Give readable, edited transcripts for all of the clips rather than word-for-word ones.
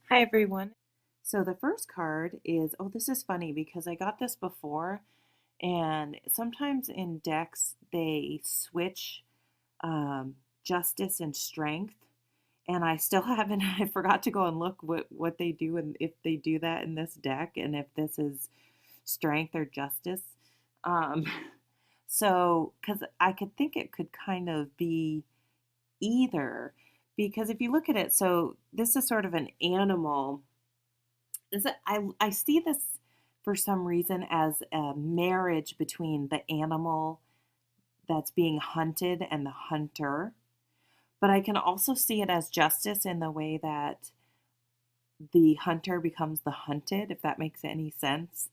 Hi, everyone. So the first card is, oh, this is funny because I got this before, and sometimes in decks they switch um, justice and strength, and I still haven't, I forgot to go and look what they do and if they do that in this deck and if this is strength or justice. Um, so, because I could think it could kind of be either, because if you look at it, so this is sort of an animal. Is it, I see this for some reason as a marriage between the animal that's being hunted and the hunter. But I can also see it as justice in the way that the hunter becomes the hunted, if that makes any sense.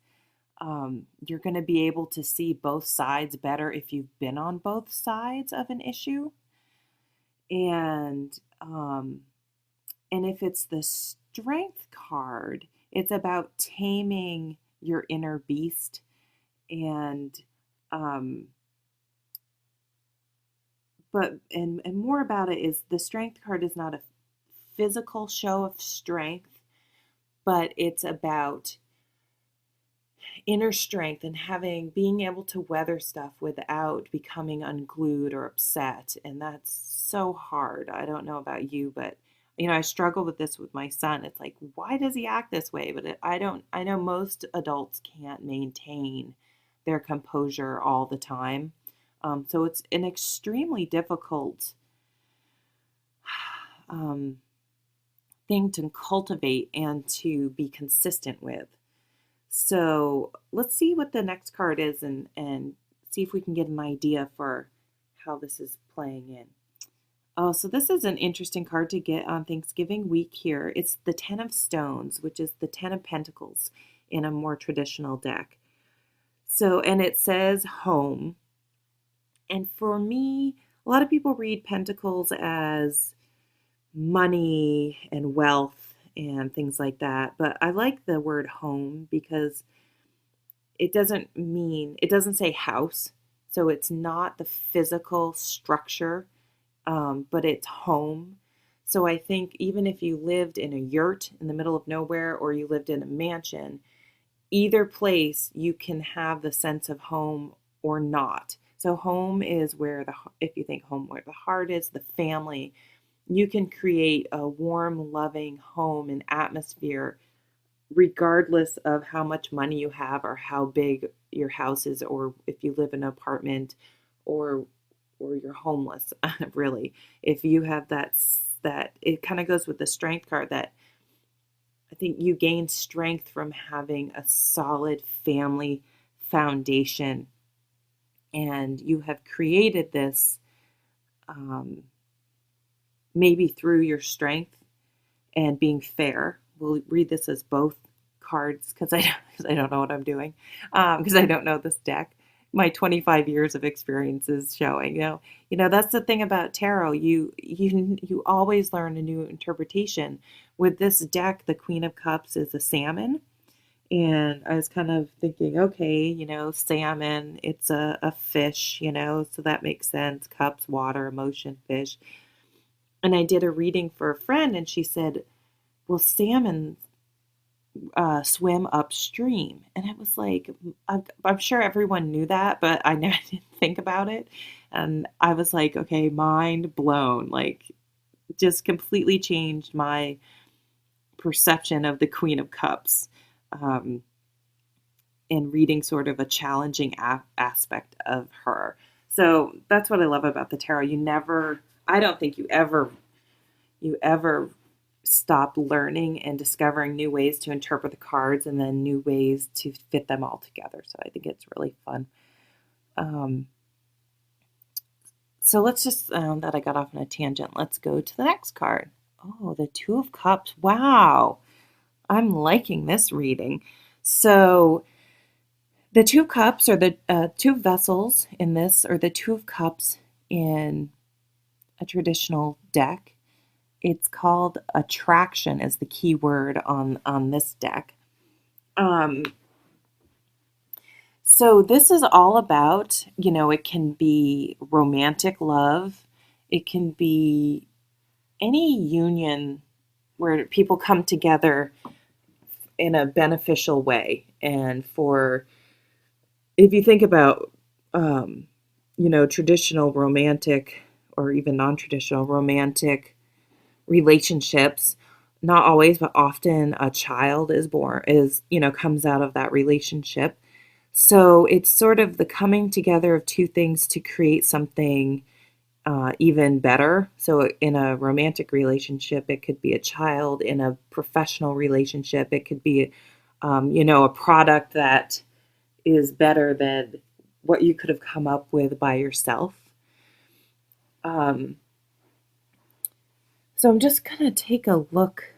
You're going to be able to see both sides better if you've been on both sides of an issue. And and if it's the strength card, it's about taming your inner beast and um and more about it is the strength card is not a physical show of strength, but it's about inner strength and having being able to weather stuff without becoming unglued or upset, and that's so hard. I don't know about you, but I struggle with this with my son. It's like, why does he act this way? But I don't, I know most adults can't maintain their composure all the time. So it's an extremely difficult um, thing to cultivate and to be consistent with. So let's see what the next card is and see if we can get an idea for how this is playing in. Oh, so this is an interesting card to get on Thanksgiving week here. It's the Ten of Stones, which is the Ten of Pentacles in a more traditional deck. So, and it says home. And for me, a lot of people read Pentacles as money and wealth and things like that. But I like the word home because it doesn't say house. So it's not the physical structure, but it's home. So I think even if you lived in a yurt in the middle of nowhere or you lived in a mansion, either place you can have the sense of home or not. So home is where if you think home, where the heart is, the family, you can create a warm, loving home and atmosphere regardless of how much money you have or how big your house is, or if you live in an apartment, or you're homeless. Really, if you have that it kind of goes with the strength card, that I think you gain strength from having a solid family foundation, and you have created this, um, maybe through your strength and being fair. We'll read this as both cards because I don't know what I'm doing, because I don't know this deck. My 25 years of experience is showing. That's the thing about tarot. You always learn a new interpretation. With this deck, the Queen of Cups is a salmon, and I was kind of thinking, okay, salmon, it's a fish, so that makes sense. Cups, water, emotion, fish. And I did a reading for a friend, and she said, well, salmon swim upstream. And it was like, I'm sure everyone knew that, but I never didn't think about it. And I was like, okay, mind blown. Like, just completely changed my perception of the Queen of Cups, um, in reading sort of a challenging aspect of her. So that's what I love about the tarot. I don't think you ever stop learning and discovering new ways to interpret the cards and then new ways to fit them all together. So I think it's really fun. Um, so let's just, that I got off on a tangent, let's go to the next card. Oh, the Two of Cups. Wow. I'm liking this reading. So the Two of Cups, or the two vessels in this, or the Two of Cups in a traditional deck. It's called attraction is the key word on this deck. Um, so this is all about, it can be romantic love. It can be any union where people come together in a beneficial way. And for, if you think about, traditional romantic or even non-traditional romantic relationships, not always, but often a child is born, comes out of that relationship. So it's sort of the coming together of two things to create something even better. So in a romantic relationship, it could be a child. In a professional relationship, it could be, a product that is better than what you could have come up with by yourself. Um, so I'm just going to take a look.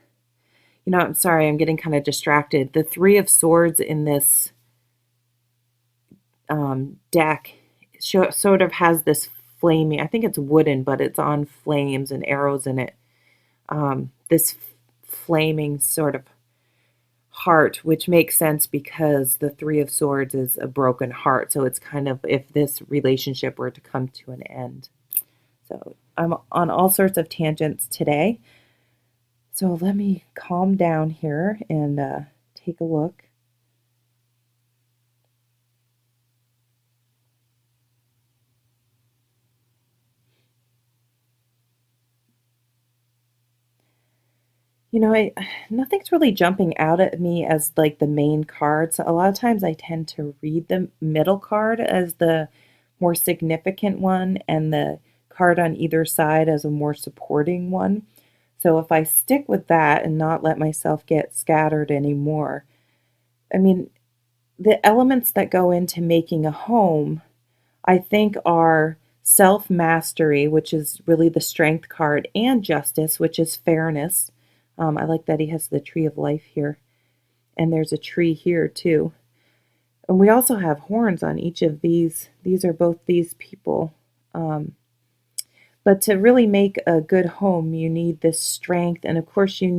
I'm sorry, I'm getting kind of distracted. The Three of Swords in this deck sort of has this flaming, I think it's wooden, but it's on flames and arrows in it. This flaming sort of heart, which makes sense because the Three of Swords is a broken heart. So it's kind of if this relationship were to come to an end. So I'm on all sorts of tangents today. So let me calm down here and take a look. Nothing's really jumping out at me as like the main card. So a lot of times I tend to read the middle card as the more significant one and the card on either side as a more supporting one. So if I stick with that and not let myself get scattered anymore, I mean, the elements that go into making a home, I think, are self mastery, which is really the strength card, and justice, which is fairness. I like that he has the tree of life here, and there's a tree here too. And we also have horns on each of these. These are both these people. But to really make a good home, you need this strength, and of course, you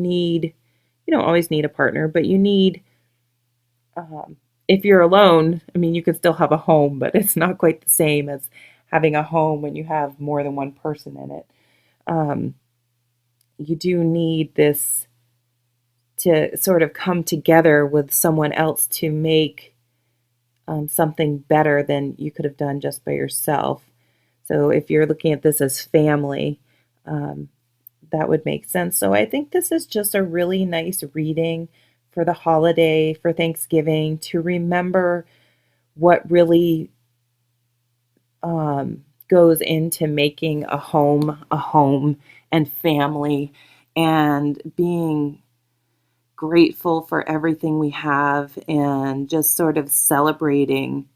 don't always need a partner, but you need. If you're alone, I mean, you can still have a home, but it's not quite the same as having a home when you have more than one person in it. You do need this to sort of come together with someone else to make something better than you could have done just by yourself. So if you're looking at this as family, that would make sense. So I think this is just a really nice reading for the holiday, for Thanksgiving, to remember what really goes into making a home, and family, and being grateful for everything we have, and just sort of celebrating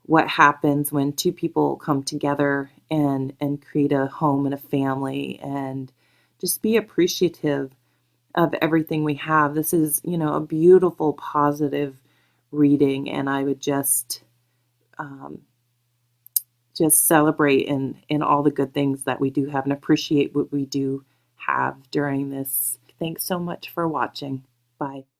what happens when two people come together and create a home and a family, and just be appreciative of everything we have. This is, a beautiful, positive reading, and I would just celebrate in all the good things that we do have and appreciate what we do have during this. Thanks so much for watching. Bye.